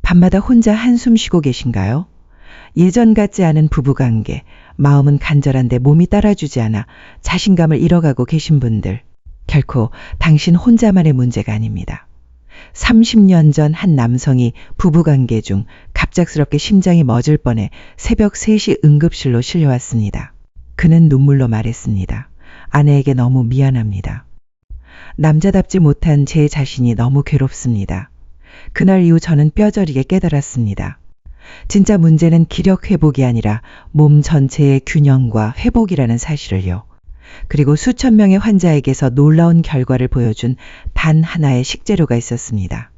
밤마다 혼자 한숨 쉬고 계신가요? 예전 같지 않은 부부관계, 마음은 간절한데 몸이 따라주지 않아 자신감을 잃어가고 계신 분들, 결코 당신 혼자만의 문제가 아닙니다. 30년 전 한 남성이 부부관계 중 갑작스럽게 심장이 멎을 뻔해 새벽 3시 응급실로 실려왔습니다. 그는 눈물로 말했습니다. 아내에게 너무 미안합니다. 남자답지 못한 제 자신이 너무 괴롭습니다. 그날 이후 저는 뼈저리게 깨달았습니다. 진짜 문제는 기력 회복이 아니라 몸 전체의 균형과 회복이라는 사실을요. 그리고 수천 명의 환자에게서 놀라운 결과를 보여준 단 하나의 식재료가 있었습니다.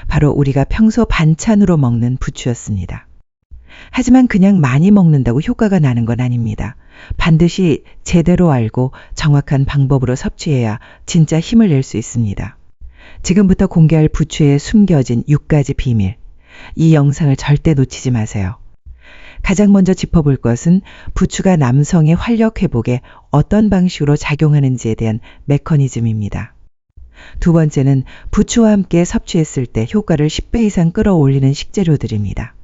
바로 우리가 평소 반찬으로 먹는 부추였습니다. 하지만 그냥 많이 먹는다고 효과가 나는 건 아닙니다. 반드시 제대로 알고 정확한 방법으로 섭취해야 진짜 힘을 낼 수 있습니다. 지금부터 공개할 부추에 숨겨진 6가지 비밀. 이 영상을 절대 놓치지 마세요. 가장 먼저 짚어볼 것은 부추가 남성의 활력 회복에 어떤 방식으로 작용하는지에 대한 메커니즘입니다. 두 번째는 부추와 함께 섭취했을 때 효과를 10배 이상 끌어올리는 식재료들입니다.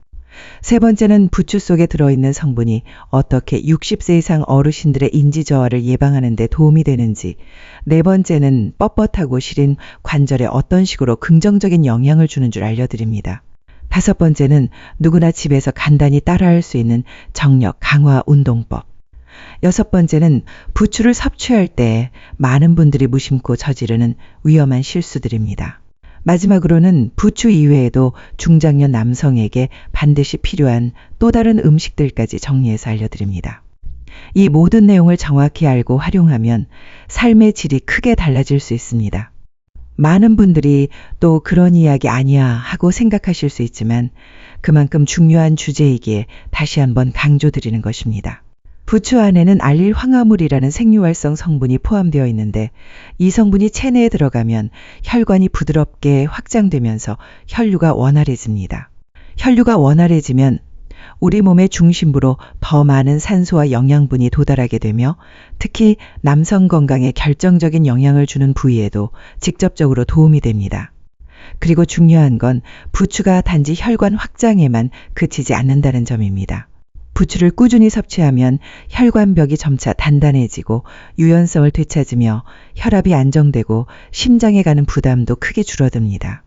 세 번째는 부추 속에 들어있는 성분이 어떻게 60세 이상 어르신들의 인지 저하를 예방하는 데 도움이 되는지, 네 번째는 뻣뻣하고 시린 관절에 어떤 식으로 긍정적인 영향을 주는 줄 알려드립니다. 다섯 번째는 누구나 집에서 간단히 따라할 수 있는 정력 강화 운동법. 여섯 번째는 부추를 섭취할 때 많은 분들이 무심코 저지르는 위험한 실수들입니다. 마지막으로는 부추 이외에도 중장년 남성에게 반드시 필요한 또 다른 음식들까지 정리해서 알려드립니다. 이 모든 내용을 정확히 알고 활용하면 삶의 질이 크게 달라질 수 있습니다. 많은 분들이 또 그런 이야기 아니야 하고 생각하실 수 있지만 그만큼 중요한 주제이기에 다시 한번 강조드리는 것입니다. 부추 안에는 알릴 황화물이라는 생유활성 성분이 포함되어 있는데 이 성분이 체내에 들어가면 혈관이 부드럽게 확장되면서 혈류가 원활해집니다. 혈류가 원활해지면 우리 몸의 중심부로 더 많은 산소와 영양분이 도달하게 되며 특히 남성 건강에 결정적인 영향을 주는 부위에도 직접적으로 도움이 됩니다. 그리고 중요한 건 부추가 단지 혈관 확장에만 그치지 않는다는 점입니다. 부추를 꾸준히 섭취하면 혈관벽이 점차 단단해지고 유연성을 되찾으며 혈압이 안정되고 심장에 가는 부담도 크게 줄어듭니다.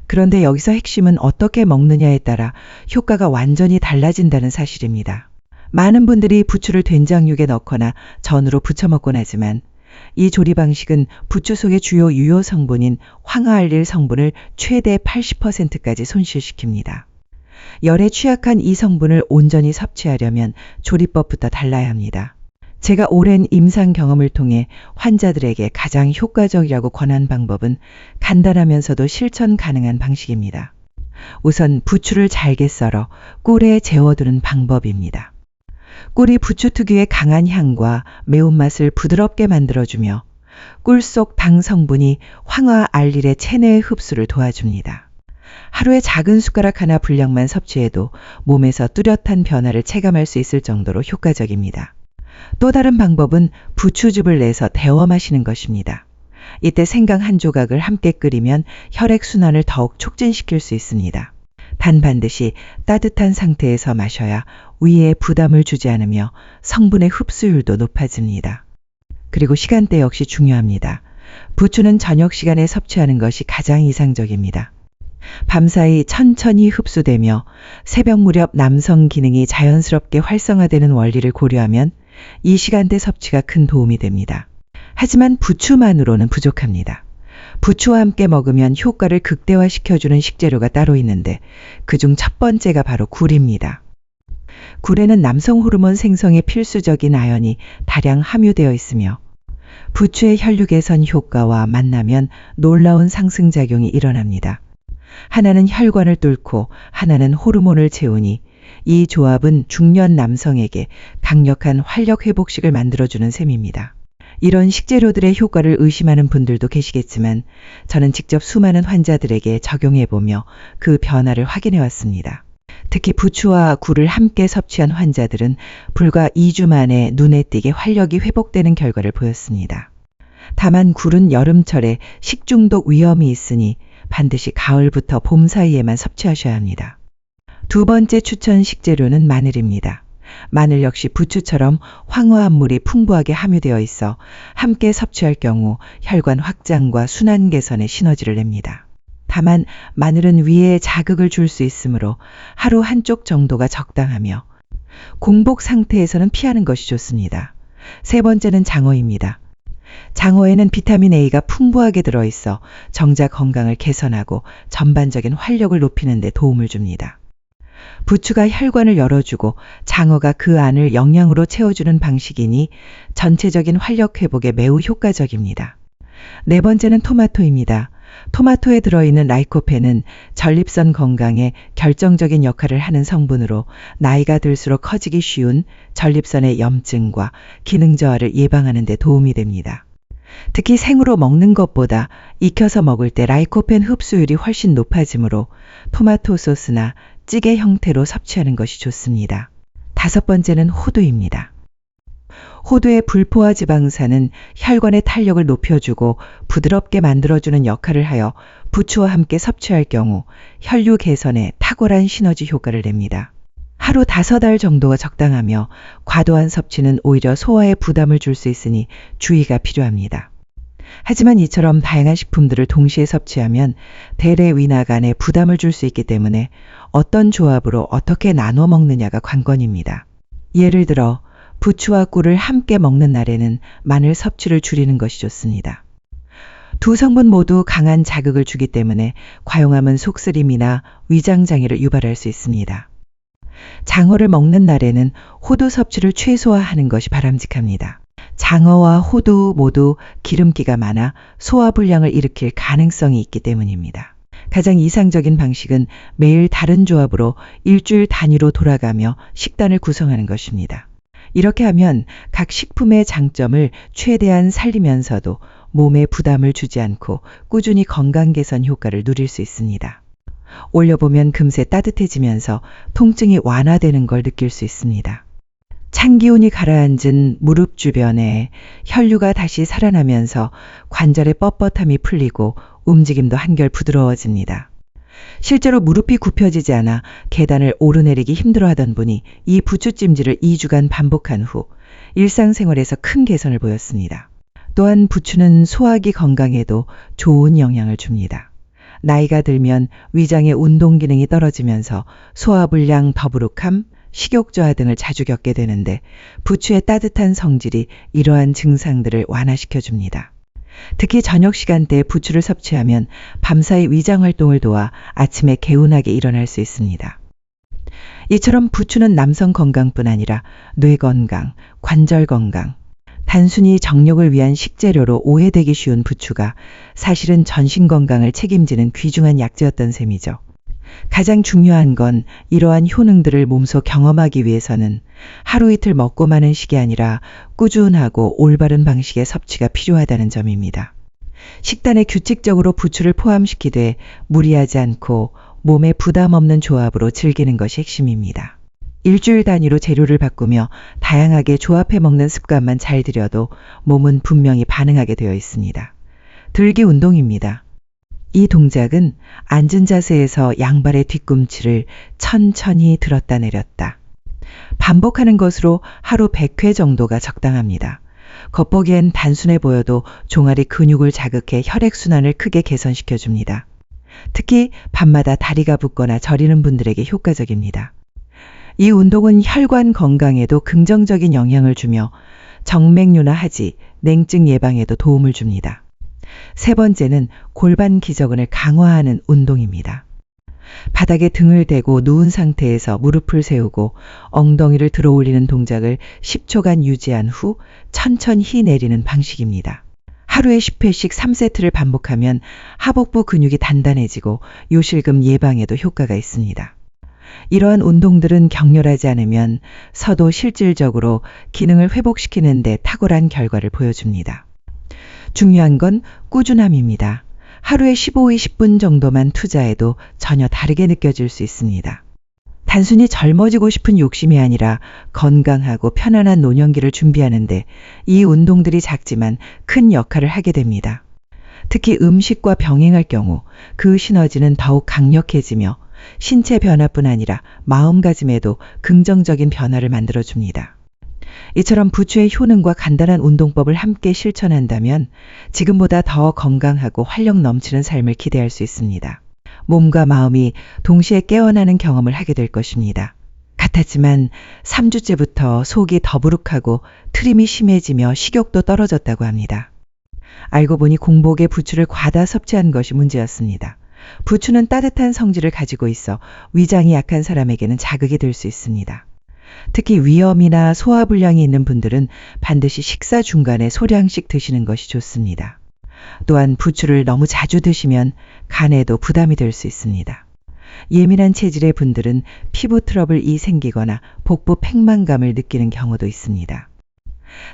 그런데 여기서 핵심은 어떻게 먹느냐에 따라 효과가 완전히 달라진다는 사실입니다. 많은 분들이 부추를 된장육에 넣거나 전으로 부쳐 먹곤 하지만 이 조리 방식은 부추 속의 주요 유효 성분인 황화알릴 성분을 최대 80%까지 손실시킵니다. 열에 취약한 이 성분을 온전히 섭취하려면 조리법부터 달라야 합니다. 제가 오랜 임상 경험을 통해 환자들에게 가장 효과적이라고 권한 방법은 간단하면서도 실천 가능한 방식입니다. 우선 부추를 잘게 썰어 꿀에 재워두는 방법입니다. 꿀이 부추 특유의 강한 향과 매운맛을 부드럽게 만들어주며 꿀 속 당 성분이 황화알릴의 체내 흡수를 도와줍니다. 하루에 작은 숟가락 하나 분량만 섭취해도 몸에서 뚜렷한 변화를 체감할 수 있을 정도로 효과적입니다. 또 다른 방법은 부추즙을 내서 데워 마시는 것입니다. 이때 생강 한 조각을 함께 끓이면 혈액순환을 더욱 촉진시킬 수 있습니다. 단 반드시 따뜻한 상태에서 마셔야 위에 부담을 주지 않으며 성분의 흡수율도 높아집니다. 그리고 시간대 역시 중요합니다. 부추는 저녁 시간에 섭취하는 것이 가장 이상적입니다. 밤사이 천천히 흡수되며 새벽 무렵 남성 기능이 자연스럽게 활성화되는 원리를 고려하면 이 시간대 섭취가 큰 도움이 됩니다. 하지만 부추만으로는 부족합니다. 부추와 함께 먹으면 효과를 극대화시켜주는 식재료가 따로 있는데 그중 첫 번째가 바로 굴입니다. 굴에는 남성 호르몬 생성에 필수적인 아연이 다량 함유되어 있으며 부추의 혈류 개선 효과와 만나면 놀라운 상승작용이 일어납니다. 하나는 혈관을 뚫고 하나는 호르몬을 채우니 이 조합은 중년 남성에게 강력한 활력 회복식을 만들어주는 셈입니다. 이런 식재료들의 효과를 의심하는 분들도 계시겠지만 저는 직접 수많은 환자들에게 적용해보며 그 변화를 확인해왔습니다. 특히 부추와 굴을 함께 섭취한 환자들은 불과 2주 만에 눈에 띄게 활력이 회복되는 결과를 보였습니다. 다만 굴은 여름철에 식중독 위험이 있으니 반드시 가을부터 봄 사이에만 섭취하셔야 합니다. 두 번째 추천 식재료는 마늘입니다. 마늘 역시 부추처럼 황화합물이 풍부하게 함유되어 있어 함께 섭취할 경우 혈관 확장과 순환 개선에 시너지를 냅니다. 다만 마늘은 위에 자극을 줄 수 있으므로 하루 한쪽 정도가 적당하며 공복 상태에서는 피하는 것이 좋습니다. 세 번째는 장어입니다. 장어에는 비타민 A가 풍부하게 들어있어 정자 건강을 개선하고 전반적인 활력을 높이는 데 도움을 줍니다. 부추가 혈관을 열어주고 장어가 그 안을 영양으로 채워주는 방식이니 전체적인 활력 회복에 매우 효과적입니다. 네 번째는 토마토입니다. 토마토에 들어있는 라이코펜은 전립선 건강에 결정적인 역할을 하는 성분으로 나이가 들수록 커지기 쉬운 전립선의 염증과 기능 저하를 예방하는 데 도움이 됩니다. 특히 생으로 먹는 것보다 익혀서 먹을 때 라이코펜 흡수율이 훨씬 높아지므로 토마토 소스나 찌개 형태로 섭취하는 것이 좋습니다. 다섯 번째는 호두입니다. 호두의 불포화 지방산은 혈관의 탄력을 높여주고 부드럽게 만들어주는 역할을 하여 부추와 함께 섭취할 경우 혈류 개선에 탁월한 시너지 효과를 냅니다. 하루 5알 정도가 적당하며 과도한 섭취는 오히려 소화에 부담을 줄 수 있으니 주의가 필요합니다. 하지만 이처럼 다양한 식품들을 동시에 섭취하면 대래 위나간에 부담을 줄 수 있기 때문에 어떤 조합으로 어떻게 나눠 먹느냐가 관건입니다. 예를 들어 부추와 꿀을 함께 먹는 날에는 마늘 섭취를 줄이는 것이 좋습니다. 두 성분 모두 강한 자극을 주기 때문에 과용하면 속쓰림이나 위장 장애를 유발할 수 있습니다. 장어를 먹는 날에는 호두 섭취를 최소화하는 것이 바람직합니다. 장어와 호두 모두 기름기가 많아 소화불량을 일으킬 가능성이 있기 때문입니다. 가장 이상적인 방식은 매일 다른 조합으로 일주일 단위로 돌아가며 식단을 구성하는 것입니다. 이렇게 하면 각 식품의 장점을 최대한 살리면서도 몸에 부담을 주지 않고 꾸준히 건강 개선 효과를 누릴 수 있습니다. 올려보면 금세 따뜻해지면서 통증이 완화되는 걸 느낄 수 있습니다. 찬 기운이 가라앉은 무릎 주변에 혈류가 다시 살아나면서 관절의 뻣뻣함이 풀리고 움직임도 한결 부드러워집니다. 실제로 무릎이 굽혀지지 않아 계단을 오르내리기 힘들어하던 분이 이 부추찜질을 2주간 반복한 후 일상생활에서 큰 개선을 보였습니다. 또한 부추는 소화기 건강에도 좋은 영향을 줍니다. 나이가 들면 위장의 운동 기능이 떨어지면서 소화불량, 더부룩함, 식욕 저하 등을 자주 겪게 되는데 부추의 따뜻한 성질이 이러한 증상들을 완화시켜 줍니다. 특히 저녁 시간대에 부추를 섭취하면 밤사이 위장 활동을 도와 아침에 개운하게 일어날 수 있습니다. 이처럼 부추는 남성 건강뿐 아니라 뇌 건강, 관절 건강, 단순히 정력을 위한 식재료로 오해되기 쉬운 부추가 사실은 전신 건강을 책임지는 귀중한 약재였던 셈이죠. 가장 중요한 건 이러한 효능들을 몸소 경험하기 위해서는 하루 이틀 먹고 마는 식이 아니라 꾸준하고 올바른 방식의 섭취가 필요하다는 점입니다. 식단에 규칙적으로 부추를 포함시키되 무리하지 않고 몸에 부담 없는 조합으로 즐기는 것이 핵심입니다. 일주일 단위로 재료를 바꾸며 다양하게 조합해 먹는 습관만 잘 들여도 몸은 분명히 반응하게 되어 있습니다. 들기 운동입니다. 이 동작은 앉은 자세에서 양발의 뒤꿈치를 천천히 들었다 내렸다. 반복하는 것으로 하루 100회 정도가 적당합니다. 겉보기엔 단순해 보여도 종아리 근육을 자극해 혈액순환을 크게 개선시켜 줍니다. 특히 밤마다 다리가 붓거나 저리는 분들에게 효과적입니다. 이 운동은 혈관 건강에도 긍정적인 영향을 주며 정맥류나 하지, 냉증 예방에도 도움을 줍니다. 세 번째는 골반 기저근을 강화하는 운동입니다. 바닥에 등을 대고 누운 상태에서 무릎을 세우고 엉덩이를 들어 올리는 동작을 10초간 유지한 후 천천히 내리는 방식입니다. 하루에 10회씩 3세트를 반복하면 하복부 근육이 단단해지고 요실금 예방에도 효과가 있습니다. 이러한 운동들은 격렬하지 않으면 서도 실질적으로 기능을 회복시키는 데 탁월한 결과를 보여줍니다. 중요한 건 꾸준함입니다. 하루에 15에 10분 정도만 투자해도 전혀 다르게 느껴질 수 있습니다. 단순히 젊어지고 싶은 욕심이 아니라 건강하고 편안한 노년기를 준비하는데 이 운동들이 작지만 큰 역할을 하게 됩니다. 특히 음식과 병행할 경우 그 시너지는 더욱 강력해지며 신체 변화뿐 아니라 마음가짐에도 긍정적인 변화를 만들어줍니다. 이처럼 부추의 효능과 간단한 운동법을 함께 실천한다면 지금보다 더 건강하고 활력 넘치는 삶을 기대할 수 있습니다. 몸과 마음이 동시에 깨어나는 경험을 하게 될 것입니다. 같았지만 3주째부터 속이 더부룩하고 트림이 심해지며 식욕도 떨어졌다고 합니다. 알고 보니 공복에 부추를 과다 섭취한 것이 문제였습니다. 부추는 따뜻한 성질을 가지고 있어 위장이 약한 사람에게는 자극이 될 수 있습니다. 특히 위염이나 소화불량이 있는 분들은 반드시 식사 중간에 소량씩 드시는 것이 좋습니다. 또한 부추를 너무 자주 드시면 간에도 부담이 될 수 있습니다. 예민한 체질의 분들은 피부 트러블이 생기거나 복부 팽만감을 느끼는 경우도 있습니다.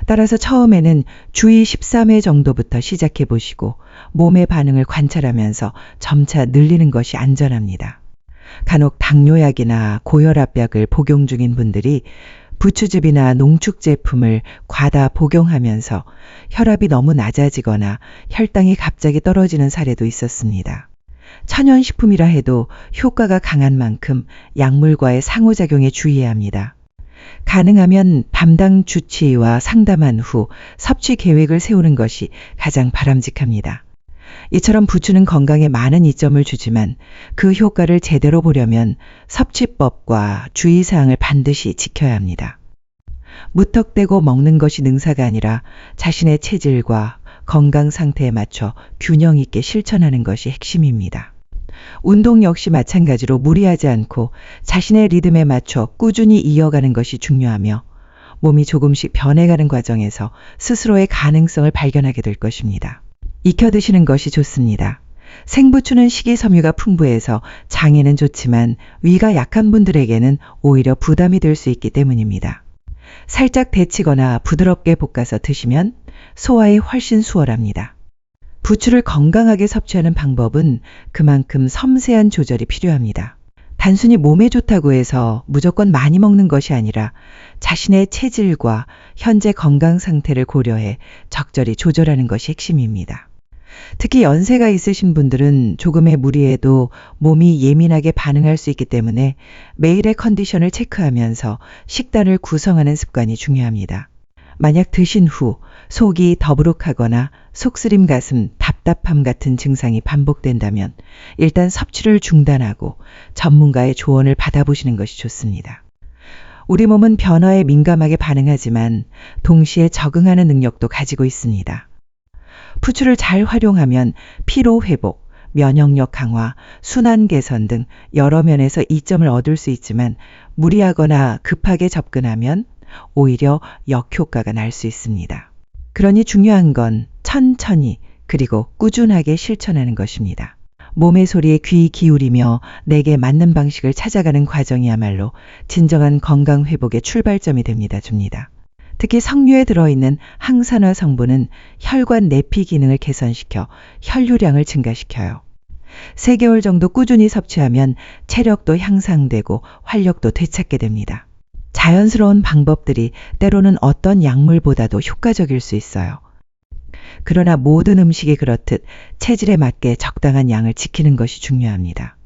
따라서 처음에는 주의 13회 정도부터 시작해 보시고 몸의 반응을 관찰하면서 점차 늘리는 것이 안전합니다. 간혹 당뇨약이나 고혈압약을 복용 중인 분들이 부추즙이나 농축 제품을 과다 복용하면서 혈압이 너무 낮아지거나 혈당이 갑자기 떨어지는 사례도 있었습니다. 천연식품이라 해도 효과가 강한 만큼 약물과의 상호작용에 주의해야 합니다. 가능하면 담당 주치의와 상담한 후 섭취 계획을 세우는 것이 가장 바람직합니다. 이처럼 부추는 건강에 많은 이점을 주지만 그 효과를 제대로 보려면 섭취법과 주의사항을 반드시 지켜야 합니다. 무턱대고 먹는 것이 능사가 아니라 자신의 체질과 건강 상태에 맞춰 균형 있게 실천하는 것이 핵심입니다. 운동 역시 마찬가지로 무리하지 않고 자신의 리듬에 맞춰 꾸준히 이어가는 것이 중요하며 몸이 조금씩 변해가는 과정에서 스스로의 가능성을 발견하게 될 것입니다. 익혀 드시는 것이 좋습니다. 생부추는 식이섬유가 풍부해서 장에는 좋지만 위가 약한 분들에게는 오히려 부담이 될 수 있기 때문입니다. 살짝 데치거나 부드럽게 볶아서 드시면 소화에 훨씬 수월합니다. 부추를 건강하게 섭취하는 방법은 그만큼 섬세한 조절이 필요합니다. 단순히 몸에 좋다고 해서 무조건 많이 먹는 것이 아니라 자신의 체질과 현재 건강 상태를 고려해 적절히 조절하는 것이 핵심입니다. 특히 연세가 있으신 분들은 조금의 무리에도 몸이 예민하게 반응할 수 있기 때문에 매일의 컨디션을 체크하면서 식단을 구성하는 습관이 중요합니다. 만약 드신 후 속이 더부룩하거나 속쓰림 가슴, 답답함 같은 증상이 반복된다면 일단 섭취를 중단하고 전문가의 조언을 받아보시는 것이 좋습니다. 우리 몸은 변화에 민감하게 반응하지만 동시에 적응하는 능력도 가지고 있습니다. 부추를 잘 활용하면 피로 회복, 면역력 강화, 순환 개선 등 여러 면에서 이점을 얻을 수 있지만 무리하거나 급하게 접근하면 오히려 역효과가 날 수 있습니다. 그러니 중요한 건 천천히 그리고 꾸준하게 실천하는 것입니다. 몸의 소리에 귀 기울이며 내게 맞는 방식을 찾아가는 과정이야말로 진정한 건강 회복의 출발점이 됩니다. 특히 석류에 들어있는 항산화 성분은 혈관 내피 기능을 개선시켜 혈류량을 증가시켜요. 3개월 정도 꾸준히 섭취하면 체력도 향상되고 활력도 되찾게 됩니다. 자연스러운 방법들이 때로는 어떤 약물보다도 효과적일 수 있어요. 그러나 모든 음식이 그렇듯 체질에 맞게 적당한 양을 지키는 것이 중요합니다.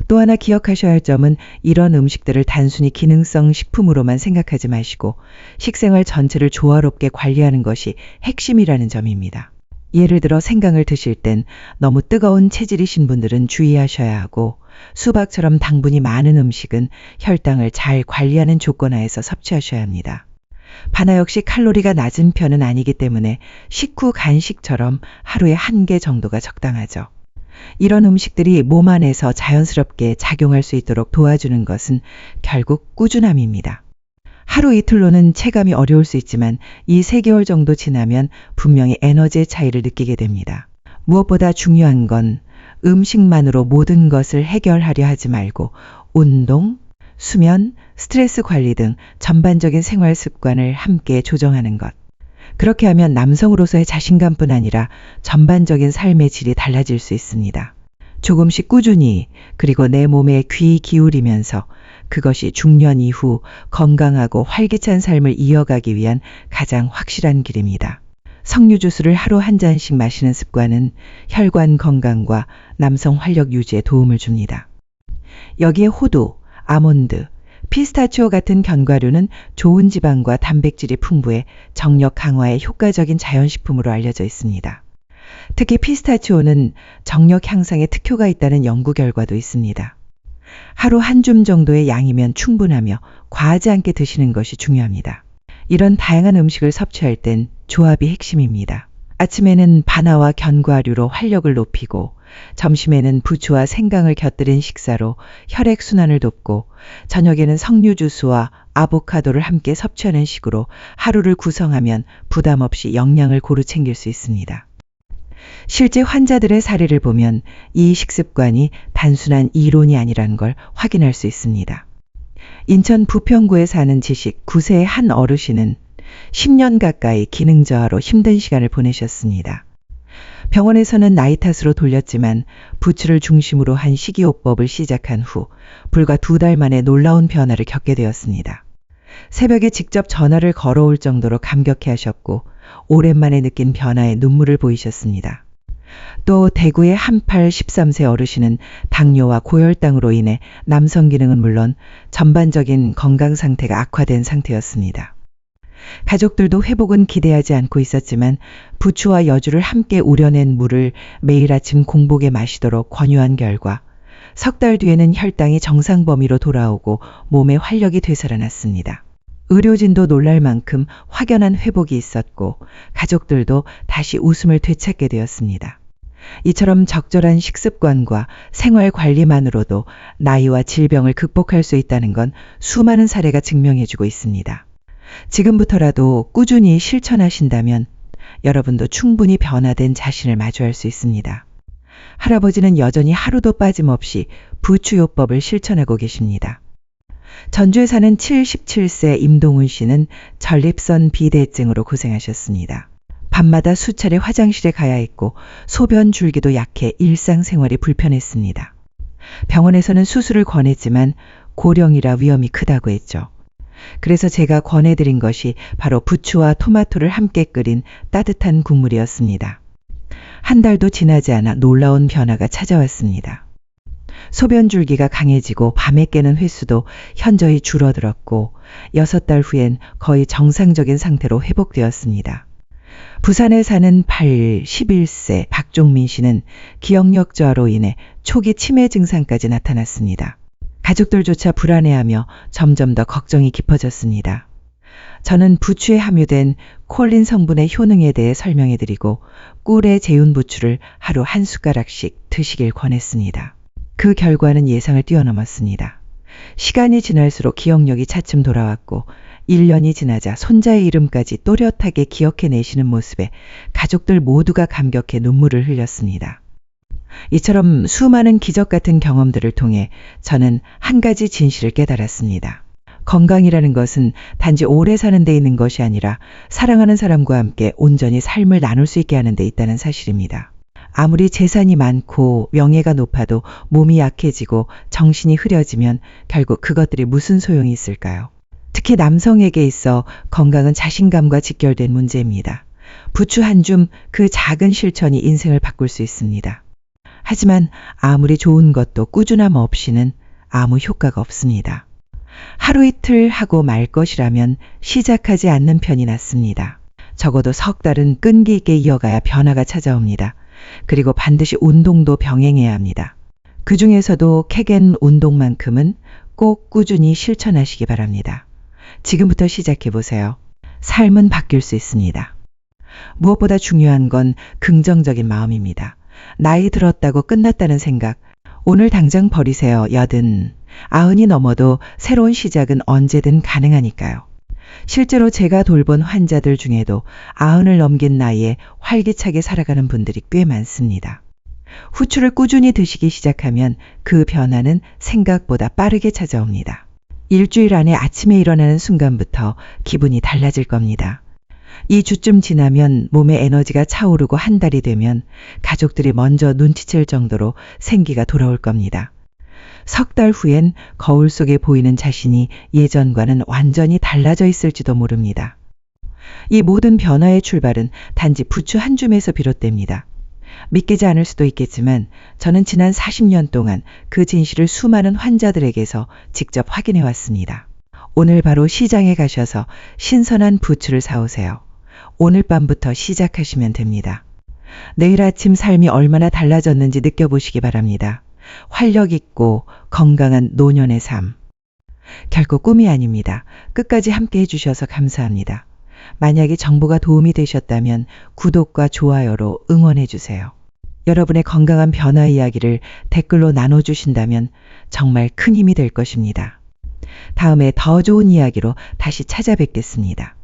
또 하나 기억하셔야 할 점은 이런 음식들을 단순히 기능성 식품으로만 생각하지 마시고 식생활 전체를 조화롭게 관리하는 것이 핵심이라는 점입니다. 예를 들어 생강을 드실 땐 너무 뜨거운 체질이신 분들은 주의하셔야 하고 수박처럼 당분이 많은 음식은 혈당을 잘 관리하는 조건 하에서 섭취하셔야 합니다. 바나 역시 칼로리가 낮은 편은 아니기 때문에 식후 간식처럼 하루에 1개 정도가 적당하죠. 이런 음식들이 몸 안에서 자연스럽게 작용할 수 있도록 도와주는 것은 결국 꾸준함입니다. 하루 이틀로는 체감이 어려울 수 있지만 이 3개월 정도 지나면 분명히 에너지의 차이를 느끼게 됩니다. 무엇보다 중요한 건 음식만으로 모든 것을 해결하려 하지 말고 운동, 수면, 스트레스 관리 등 전반적인 생활 습관을 함께 조정하는 것. 그렇게 하면 남성으로서의 자신감뿐 아니라 전반적인 삶의 질이 달라질 수 있습니다. 조금씩 꾸준히 그리고 내 몸에 귀 기울이면서 그것이 중년 이후 건강하고 활기찬 삶을 이어가기 위한 가장 확실한 길입니다. 석류 주스를 하루 한 잔씩 마시는 습관은 혈관 건강과 남성 활력 유지에 도움을 줍니다. 여기에 호두, 아몬드, 피스타치오 같은 견과류는 좋은 지방과 단백질이 풍부해 정력 강화에 효과적인 자연식품으로 알려져 있습니다. 특히 피스타치오는 정력 향상에 특효가 있다는 연구 결과도 있습니다. 하루 한 줌 정도의 양이면 충분하며 과하지 않게 드시는 것이 중요합니다. 이런 다양한 음식을 섭취할 땐 조합이 핵심입니다. 아침에는 바나와 견과류로 활력을 높이고, 점심에는 부추와 생강을 곁들인 식사로 혈액순환을 돕고, 저녁에는 석류 주스와 아보카도를 함께 섭취하는 식으로 하루를 구성하면 부담 없이 영양을 고루 챙길 수 있습니다. 실제 환자들의 사례를 보면 이 식습관이 단순한 이론이 아니라는 걸 확인할 수 있습니다. 인천 부평구에 사는 지식 9세의 한 어르신은 10년 가까이 기능 저하로 힘든 시간을 보내셨습니다. 병원에서는 나이 탓으로 돌렸지만 부추를 중심으로 한 식이요법을 시작한 후 불과 2달 만에 놀라운 변화를 겪게 되었습니다. 새벽에 직접 전화를 걸어올 정도로 감격해 하셨고 오랜만에 느낀 변화에 눈물을 보이셨습니다. 또 대구의 한팔 13세 어르신은 당뇨와 고혈당으로 인해 남성 기능은 물론 전반적인 건강 상태가 악화된 상태였습니다. 가족들도 회복은 기대하지 않고 있었지만 부추와 여주를 함께 우려낸 물을 매일 아침 공복에 마시도록 권유한 결과 석 달 뒤에는 혈당이 정상 범위로 돌아오고 몸에 활력이 되살아났습니다. 의료진도 놀랄 만큼 확연한 회복이 있었고 가족들도 다시 웃음을 되찾게 되었습니다. 이처럼 적절한 식습관과 생활 관리만으로도 나이와 질병을 극복할 수 있다는 건 수많은 사례가 증명해주고 있습니다. 지금부터라도 꾸준히 실천하신다면 여러분도 충분히 변화된 자신을 마주할 수 있습니다. 할아버지는 여전히 하루도 빠짐없이 부추요법을 실천하고 계십니다. 전주에 사는 77세 임동훈 씨는 전립선 비대증으로 고생하셨습니다. 밤마다 수차례 화장실에 가야 했고 소변 줄기도 약해 일상생활이 불편했습니다. 병원에서는 수술을 권했지만 고령이라 위험이 크다고 했죠. 그래서 제가 권해드린 것이 바로 부추와 토마토를 함께 끓인 따뜻한 국물이었습니다. 한 달도 지나지 않아 놀라운 변화가 찾아왔습니다. 소변 줄기가 강해지고 밤에 깨는 횟수도 현저히 줄어들었고 6달 후엔 거의 정상적인 상태로 회복되었습니다. 부산에 사는 11세 박종민 씨는 기억력 저하로 인해 초기 치매 증상까지 나타났습니다. 가족들조차 불안해하며 점점 더 걱정이 깊어졌습니다. 저는 부추에 함유된 콜린 성분의 효능에 대해 설명해드리고 꿀에 재운 부추를 하루 한 숟가락씩 드시길 권했습니다. 그 결과는 예상을 뛰어넘었습니다. 시간이 지날수록 기억력이 차츰 돌아왔고 1년이 지나자 손자의 이름까지 또렷하게 기억해내시는 모습에 가족들 모두가 감격해 눈물을 흘렸습니다. 이처럼 수많은 기적 같은 경험들을 통해 저는 한 가지 진실을 깨달았습니다. 건강이라는 것은 단지 오래 사는 데 있는 것이 아니라 사랑하는 사람과 함께 온전히 삶을 나눌 수 있게 하는 데 있다는 사실입니다. 아무리 재산이 많고 명예가 높아도 몸이 약해지고 정신이 흐려지면 결국 그것들이 무슨 소용이 있을까요? 특히 남성에게 있어 건강은 자신감과 직결된 문제입니다. 부추 한 줌 그 작은 실천이 인생을 바꿀 수 있습니다. 하지만 아무리 좋은 것도 꾸준함 없이는 아무 효과가 없습니다. 하루 이틀 하고 말 것이라면 시작하지 않는 편이 낫습니다. 적어도 석 달은 끈기 있게 이어가야 변화가 찾아옵니다. 그리고 반드시 운동도 병행해야 합니다. 그 중에서도 케겐 운동만큼은 꼭 꾸준히 실천하시기 바랍니다. 지금부터 시작해보세요. 삶은 바뀔 수 있습니다. 무엇보다 중요한 건 긍정적인 마음입니다. 나이 들었다고 끝났다는 생각, 오늘 당장 버리세요. 80, 90이 넘어도 새로운 시작은 언제든 가능하니까요. 실제로 제가 돌본 환자들 중에도 90을 넘긴 나이에 활기차게 살아가는 분들이 꽤 많습니다. 후추를 꾸준히 드시기 시작하면 그 변화는 생각보다 빠르게 찾아옵니다. 일주일 안에 아침에 일어나는 순간부터 기분이 달라질 겁니다. 이 주쯤 지나면 몸에 에너지가 차오르고 한 달이 되면 가족들이 먼저 눈치챌 정도로 생기가 돌아올 겁니다. 석 달 후엔 거울 속에 보이는 자신이 예전과는 완전히 달라져 있을지도 모릅니다. 이 모든 변화의 출발은 단지 부추 한 줌에서 비롯됩니다. 믿기지 않을 수도 있겠지만 저는 지난 40년 동안 그 진실을 수많은 환자들에게서 직접 확인해 왔습니다. 오늘 바로 시장에 가셔서 신선한 부추를 사오세요. 오늘 밤부터 시작하시면 됩니다. 내일 아침 삶이 얼마나 달라졌는지 느껴보시기 바랍니다. 활력 있고 건강한 노년의 삶. 결코 꿈이 아닙니다. 끝까지 함께 해주셔서 감사합니다. 만약에 정보가 도움이 되셨다면 구독과 좋아요로 응원해주세요. 여러분의 건강한 변화 이야기를 댓글로 나눠주신다면 정말 큰 힘이 될 것입니다. 다음에 더 좋은 이야기로 다시 찾아뵙겠습니다.